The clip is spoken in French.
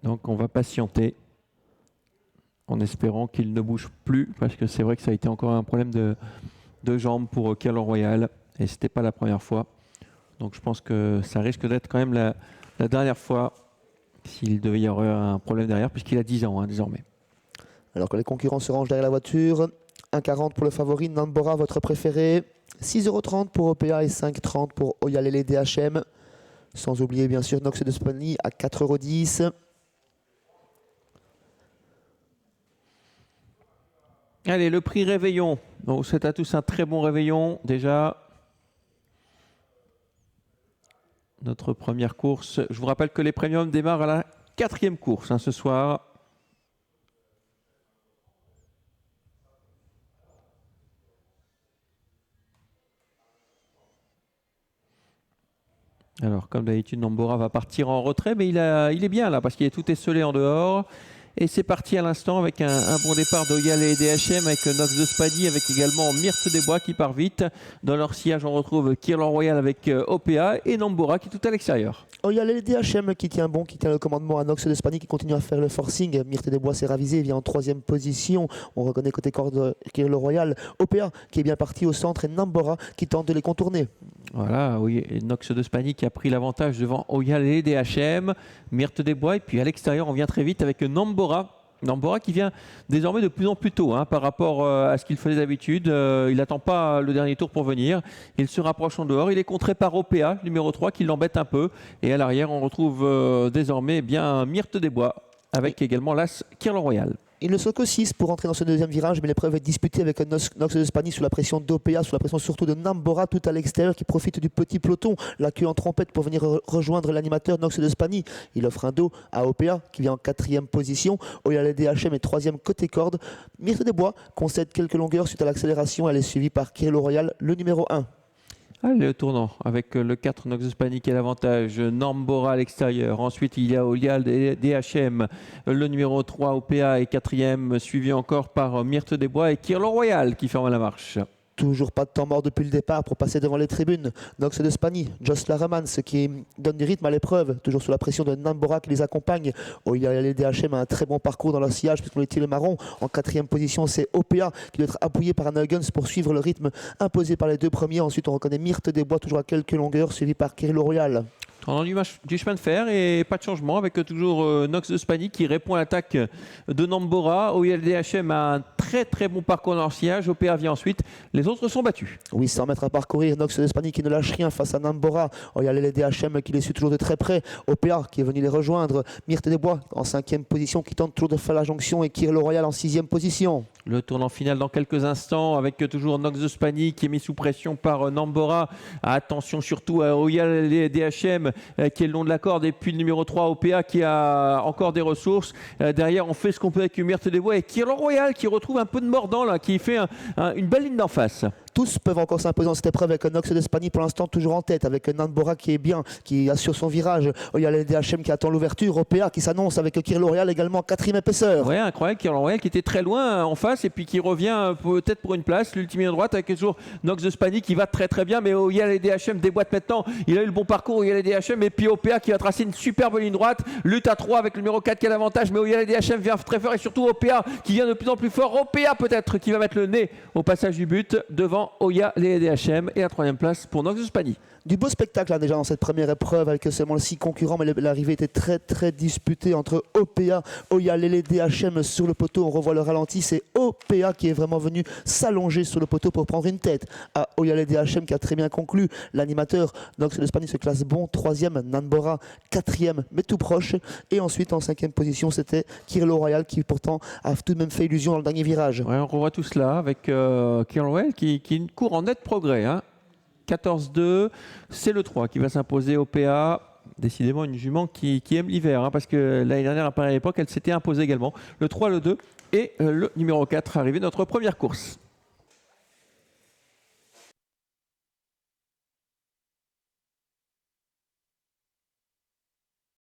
Donc on va patienter en espérant qu'il ne bouge plus, parce que c'est vrai que ça a été encore un problème de jambes pour Kirlo Royal, et ce n'était pas la première fois. Donc je pense que ça risque d'être quand même la dernière fois s'il devait y avoir un problème derrière, puisqu'il a 10 ans désormais. Alors que les concurrents se rangent derrière la voiture, 1,40 pour le favori, Nambora, votre préféré, 6,30 € pour OPA et 5,30 € pour Oyalele DHM. Sans oublier bien sûr Nox de Spani à 4,10 €. Allez, le prix réveillon. Donc c'est à tous un très bon réveillon déjà. Notre première course. Je vous rappelle que les premiums démarrent à la 4e course ce soir. Alors, comme d'habitude, Nambora va partir en retrait, mais il est bien là parce qu'il est tout esselé en dehors. Et c'est parti à l'instant avec un bon départ d'Oyalele DHM avec Nox de Spani, avec également Myrthe des Bois qui part vite. Dans leur sillage, on retrouve Kirlo Royal avec OPA et Nambora qui est tout à l'extérieur. Oyalele DHM qui tient bon, qui tient le commandement à Nox de Spani, qui continue à faire le forcing. Myrthe des Bois s'est ravisé, vient en 3e position. On reconnaît côté corde Kirlo Royal. OPA qui est bien parti au centre et Nambora qui tente de les contourner. Voilà, oui, et Nox de Spani qui a pris l'avantage devant Oyalele DHM, Myrthe des Bois, et puis à l'extérieur, on vient très vite avec Nambora. Nambora qui vient désormais de plus en plus tôt par rapport à ce qu'il faisait d'habitude. Il n'attend pas le dernier tour pour venir. Il se rapproche en dehors. Il est contré par OPA, numéro 3, qui l'embête un peu. Et à l'arrière, on retrouve désormais bien Myrthe des Bois, avec également l'As Kirlo Royal. Il ne sont que 6 pour entrer dans ce deuxième virage, mais l'épreuve est disputée avec Nox de Spani sous la pression d'OPA, sous la pression surtout de Nambora, tout à l'extérieur, qui profite du petit peloton, la queue en trompette pour venir rejoindre l'animateur Nox de Spani. Il offre un dos à OPA, qui vient en 4e position. Oyalele DHM est 3e côté corde. Myrthe des Bois concède quelques longueurs suite à l'accélération. Elle est suivie par Kirlo Royal, le numéro 1. Allez, le tournant avec le 4 Nox de Spani qui a l'avantage, Nambora à l'extérieur. Ensuite, il y a Oyalele DHM, le numéro 3 OPA est 4e, suivi encore par Myrthe des Bois et Kirlo Royal qui ferme la marche. Toujours pas de temps mort depuis le départ pour passer devant les tribunes. Nox de Spani, Joss Laremans qui donne du rythme à l'épreuve, toujours sous la pression de Nambora qui les accompagne. Oyalele DHM a un très bon parcours dans leur sillage puisqu'on est tiré marron. En 4e position, c'est OPA qui doit être appuyé par un Huggins pour suivre le rythme imposé par les deux premiers. Ensuite, on reconnaît Myrthe des Bois toujours à quelques longueurs, suivi par Kirlo Royal. On a du chemin de fer et pas de changement avec toujours Nox de Spani qui répond à l'attaque de Nambora. Oyalele DHM a un très bon parcours dans leur sillage. OPA vient ensuite. Les autres sont battus. 800 mètres à parcourir. Nox de Spani qui ne lâche rien face à Nambora. Oyalele DHM qui les suit toujours de très près. OPA qui est venu les rejoindre. Myrthe des Bois en 5e position qui tente toujours de faire la jonction et Kirlo Royal en 6e position. Le tournant final dans quelques instants avec toujours Nox de Spani qui est mis sous pression par Nambora. Attention surtout à Oyalele DHM qui est le long de la corde et puis le numéro 3 OPA qui a encore des ressources. Derrière, on fait ce qu'on peut avec Myrthe des Bois et Kirlo Royal qui retrouve un peu de mordant là, qui fait une belle ligne d'en face. Tous peuvent encore s'imposer dans cette épreuve avec Nox de Spani pour l'instant toujours en tête, avec Nambora qui est bien, qui assure son virage. Oyalele DHM qui attend l'ouverture. OPA qui s'annonce avec Kirlo Royal également en 4e épaisseur. Ouais, incroyable. Kirlo Royal qui était très loin en face et puis qui revient peut-être pour une place. L'ultime ligne droite avec toujours Nox de Spani qui va très bien, mais Oyalele DHM déboîte maintenant. Il a eu le bon parcours Oyalele DHM et puis OPA qui va tracer une superbe ligne droite. Lutte à 3 avec le numéro 4 qui a l'avantage, mais Oyalele DHM vient très fort et surtout OPA qui vient de plus en plus fort. OPA peut-être qui va mettre le nez au passage du but devant Oyalele DHM et la 3e place pour Nox de Spani. Du beau spectacle là, déjà dans cette première épreuve avec seulement 6 concurrents, mais l'arrivée était très disputée entre OPA, Oyalele DHM sur le poteau. On revoit le ralenti, c'est OPA qui est vraiment venu s'allonger sur le poteau pour prendre une tête à Oyalele DHM qui a très bien conclu. L'animateur Nox de Spani se classe bon, 3e, Nambora 4e, mais tout proche. Et ensuite en 5e position, c'était Kirlo Royal qui pourtant a tout de même fait illusion dans le dernier virage. Ouais, on revoit tout cela avec Kirlo Royal qui court en net progrès. 14-2, c'est le 3 qui va s'imposer au PA. Décidément une jument qui aime l'hiver, parce que l'année dernière, à pareille époque, elle s'était imposée également. Le 3, le 2 et le numéro 4 arrivé, notre première course.